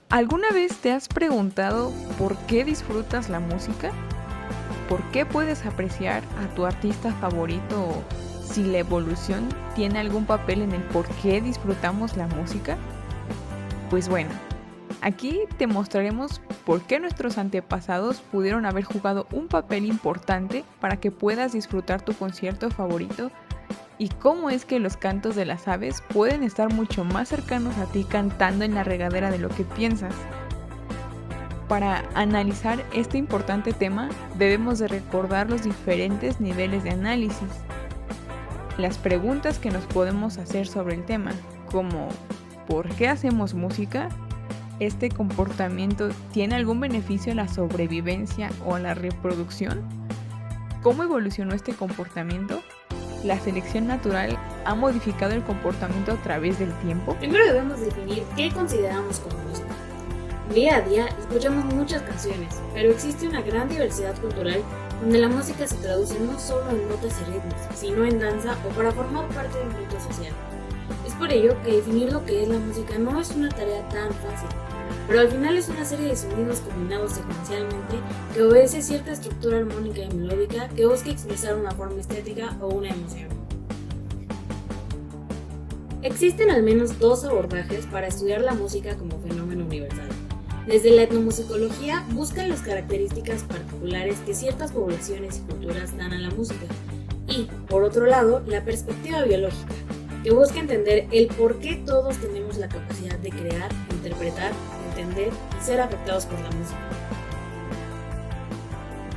¿Alguna vez te has preguntado por qué disfrutas la música? ¿Por qué puedes apreciar a tu artista favorito o si la evolución tiene algún papel en el por qué disfrutamos la música? Pues bueno, aquí te mostraremos por qué nuestros antepasados pudieron haber jugado un papel importante para que puedas disfrutar tu concierto favorito y cómo es que los cantos de las aves pueden estar mucho más cercanos a ti cantando en la regadera de lo que piensas. Para analizar este importante tema, debemos de recordar los diferentes niveles de análisis. Las preguntas que nos podemos hacer sobre el tema, como ¿por qué hacemos música? ¿Este comportamiento tiene algún beneficio a la sobrevivencia o a la reproducción? ¿Cómo evolucionó este comportamiento? ¿La selección natural ha modificado el comportamiento a través del tiempo? Primero debemos definir qué consideramos como música. Día a día escuchamos muchas canciones, pero existe una gran diversidad cultural donde la música se traduce no solo en notas y ritmos, sino en danza o para formar parte de un rito social. Es por ello que definir lo que es la música no es una tarea tan fácil, pero al final es una serie de sonidos combinados secuencialmente que obedece cierta estructura armónica y melódica que busca expresar una forma estética o una emoción. Existen al menos dos abordajes para estudiar la música como fenómeno universal. Desde la etnomusicología buscan las características particulares que ciertas poblaciones y culturas dan a la música. Y, por otro lado, la perspectiva biológica, que busca entender el por qué todos tenemos la capacidad de crear, interpretar, entender y ser afectados por la música.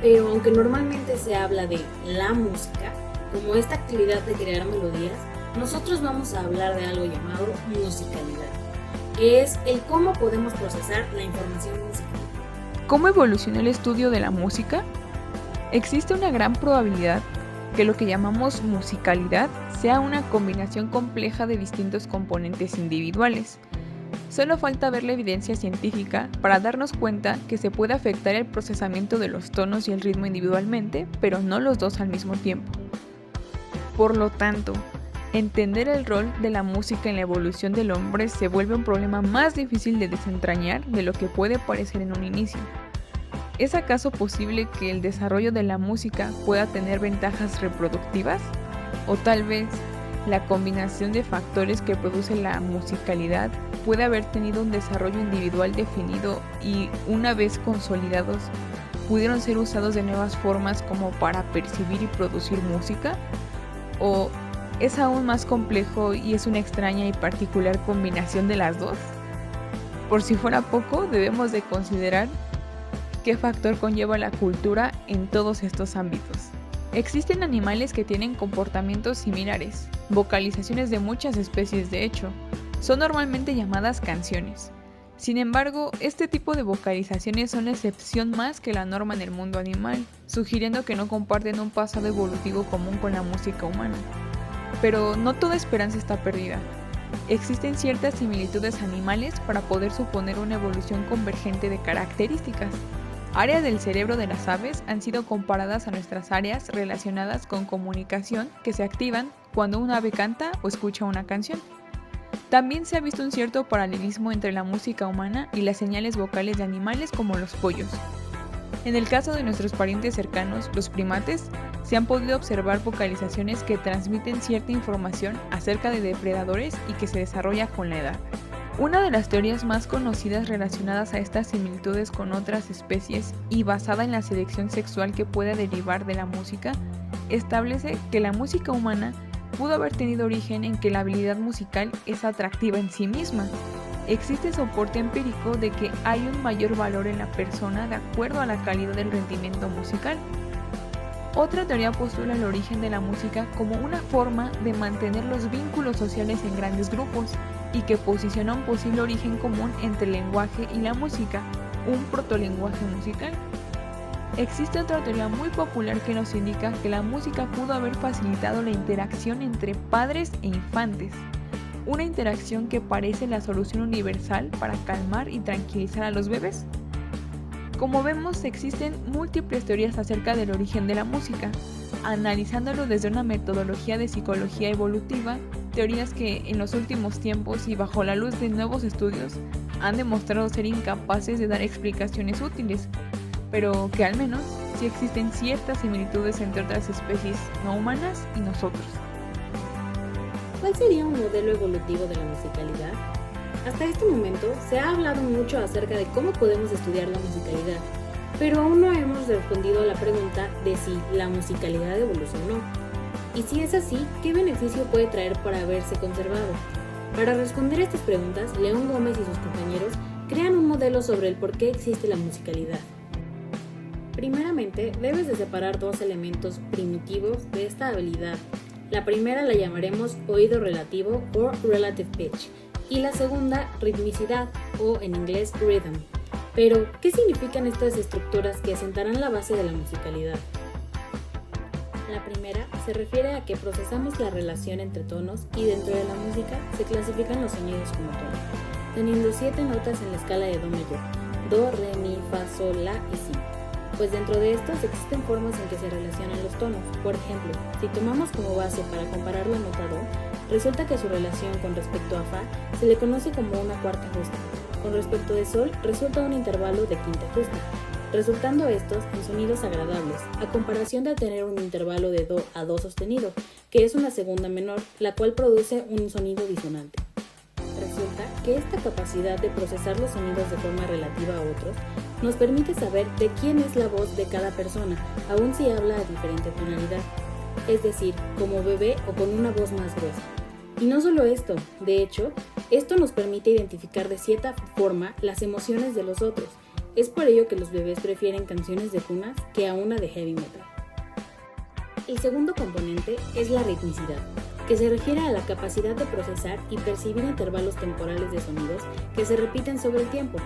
Pero aunque normalmente se habla de la música, como esta actividad de crear melodías, nosotros vamos a hablar de algo llamado musicalidad, que es el cómo podemos procesar la información musical. ¿Cómo evolucionó el estudio de la música? Existe una gran probabilidad que lo que llamamos musicalidad sea una combinación compleja de distintos componentes individuales. Solo falta ver la evidencia científica para darnos cuenta que se puede afectar el procesamiento de los tonos y el ritmo individualmente, pero no los dos al mismo tiempo. Por lo tanto, entender el rol de la música en la evolución del hombre se vuelve un problema más difícil de desentrañar de lo que puede parecer en un inicio. ¿Es acaso posible que el desarrollo de la música pueda tener ventajas reproductivas? ¿O tal vez la combinación de factores que produce la musicalidad puede haber tenido un desarrollo individual definido y, una vez consolidados, pudieron ser usados de nuevas formas como para percibir y producir música? ¿O es aún más complejo y es una extraña y particular combinación de las dos? Por si fuera poco, debemos de considerar qué factor conlleva la cultura en todos estos ámbitos. Existen animales que tienen comportamientos similares, vocalizaciones de muchas especies de hecho, son normalmente llamadas canciones. Sin embargo, este tipo de vocalizaciones son la excepción más que la norma en el mundo animal, sugiriendo que no comparten un pasado evolutivo común con la música humana. Pero no toda esperanza está perdida. Existen ciertas similitudes animales para poder suponer una evolución convergente de características. Áreas del cerebro de las aves han sido comparadas a nuestras áreas relacionadas con comunicación que se activan cuando un ave canta o escucha una canción. También se ha visto un cierto paralelismo entre la música humana y las señales vocales de animales como los pollos. En el caso de nuestros parientes cercanos, los primates, se han podido observar vocalizaciones que transmiten cierta información acerca de depredadores y que se desarrolla con la edad. Una de las teorías más conocidas relacionadas a estas similitudes con otras especies y basada en la selección sexual que puede derivar de la música, establece que la música humana pudo haber tenido origen en que la habilidad musical es atractiva en sí misma. Existe soporte empírico de que hay un mayor valor en la persona de acuerdo a la calidad del rendimiento musical. Otra teoría postula el origen de la música como una forma de mantener los vínculos sociales en grandes grupos y que posiciona un posible origen común entre el lenguaje y la música, un protolenguaje musical. Existe otra teoría muy popular que nos indica que la música pudo haber facilitado la interacción entre padres e infantes, una interacción que parece la solución universal para calmar y tranquilizar a los bebés. Como vemos, existen múltiples teorías acerca del origen de la música. Analizándolo desde una metodología de psicología evolutiva, teorías que en los últimos tiempos y bajo la luz de nuevos estudios han demostrado ser incapaces de dar explicaciones útiles, pero que al menos sí existen ciertas similitudes entre otras especies no humanas y nosotros. ¿Cuál sería un modelo evolutivo de la musicalidad? Hasta este momento se ha hablado mucho acerca de cómo podemos estudiar la musicalidad, pero aún no hemos respondido a la pregunta de si la musicalidad evolucionó. Y si es así, ¿qué beneficio puede traer por haberse conservado? Para responder estas preguntas, León Gómez y sus compañeros crean un modelo sobre el por qué existe la musicalidad. Primeramente, debes de separar dos elementos primitivos de esta habilidad. La primera la llamaremos oído relativo o relative pitch y la segunda ritmicidad o en inglés rhythm. Pero, ¿qué significan estas estructuras que sentarán la base de la musicalidad? La primera se refiere a que procesamos la relación entre tonos y dentro de la música se clasifican los sonidos como tonos, teniendo 7 notas en la escala de do mayor: do, re, mi, fa, sol, la y si. Pues dentro de estos existen formas en que se relacionan los tonos. Por ejemplo, si tomamos como base para comparar la nota do, resulta que su relación con respecto a fa se le conoce como una cuarta justa. Con respecto de sol, resulta un intervalo de quinta justa, resultando estos en sonidos agradables, a comparación de tener un intervalo de do a do sostenido, que es una segunda menor, la cual produce un sonido disonante. Resulta que esta capacidad de procesar los sonidos de forma relativa a otros nos permite saber de quién es la voz de cada persona, aun si habla a diferente tonalidad, es decir, como bebé o con una voz más gruesa. Y no solo esto, de hecho, esto nos permite identificar de cierta forma las emociones de los otros. Es por ello que los bebés prefieren canciones de cunas que a una de heavy metal. El segundo componente es la ritmicidad, que se refiere a la capacidad de procesar y percibir intervalos temporales de sonidos que se repiten sobre el tiempo.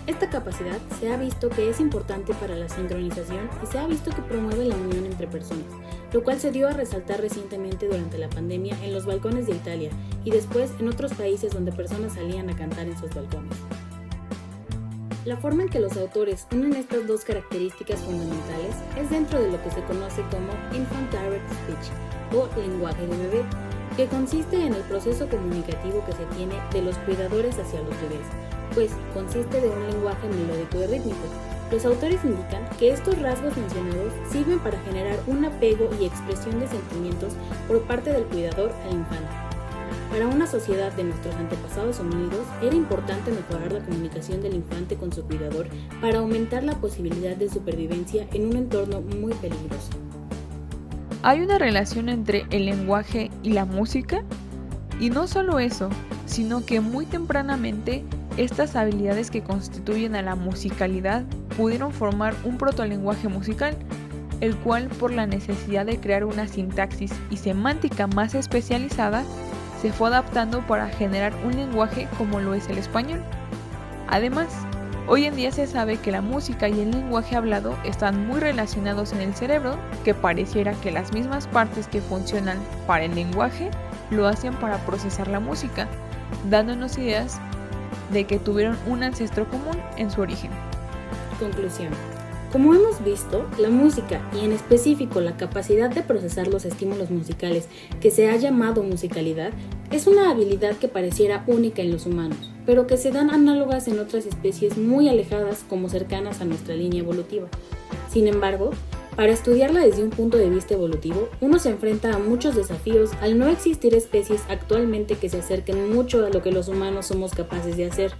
Esta capacidad se ha visto que es importante para la sincronización y se ha visto que promueve la unión entre personas, lo cual se dio a resaltar recientemente durante la pandemia en los balcones de Italia y después en otros países donde personas salían a cantar en sus balcones. La forma en que los autores unen estas dos características fundamentales es dentro de lo que se conoce como Infant Direct Speech o lenguaje de bebé, que consiste en el proceso comunicativo que se tiene de los cuidadores hacia los bebés, pues consiste de un lenguaje melódico y rítmico. Los autores indican que estos rasgos mencionados sirven para generar un apego y expresión de sentimientos por parte del cuidador al infante. Para una sociedad de nuestros antepasados homínidos, era importante mejorar la comunicación del infante con su cuidador para aumentar la posibilidad de supervivencia en un entorno muy peligroso. ¿Hay una relación entre el lenguaje y la música? Y no solo eso, sino que muy tempranamente estas habilidades que constituyen a la musicalidad pudieron formar un protolenguaje musical, el cual por la necesidad de crear una sintaxis y semántica más especializada, se fue adaptando para generar un lenguaje como lo es el español. Además, hoy en día se sabe que la música y el lenguaje hablado están muy relacionados en el cerebro, que pareciera que las mismas partes que funcionan para el lenguaje lo hacen para procesar la música, dándonos ideas de que tuvieron un ancestro común en su origen. Conclusión. Como hemos visto, la música, y en específico la capacidad de procesar los estímulos musicales que se ha llamado musicalidad, es una habilidad que pareciera única en los humanos, pero que se dan análogas en otras especies muy alejadas como cercanas a nuestra línea evolutiva. Sin embargo, para estudiarla desde un punto de vista evolutivo, uno se enfrenta a muchos desafíos al no existir especies actualmente que se acerquen mucho a lo que los humanos somos capaces de hacer,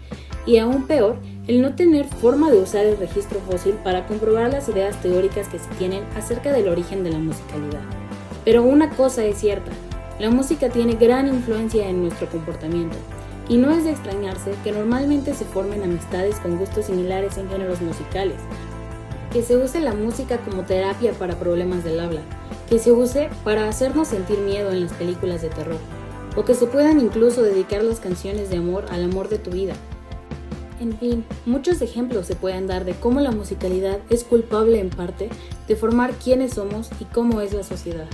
y aún peor, el no tener forma de usar el registro fósil para comprobar las ideas teóricas que se tienen acerca del origen de la musicalidad. Pero una cosa es cierta, la música tiene gran influencia en nuestro comportamiento, y no es de extrañarse que normalmente se formen amistades con gustos similares en géneros musicales, que se use la música como terapia para problemas del habla, que se use para hacernos sentir miedo en las películas de terror, o que se puedan incluso dedicar las canciones de amor al amor de tu vida. En fin, muchos ejemplos se pueden dar de cómo la musicalidad es culpable en parte de formar quiénes somos y cómo es la sociedad.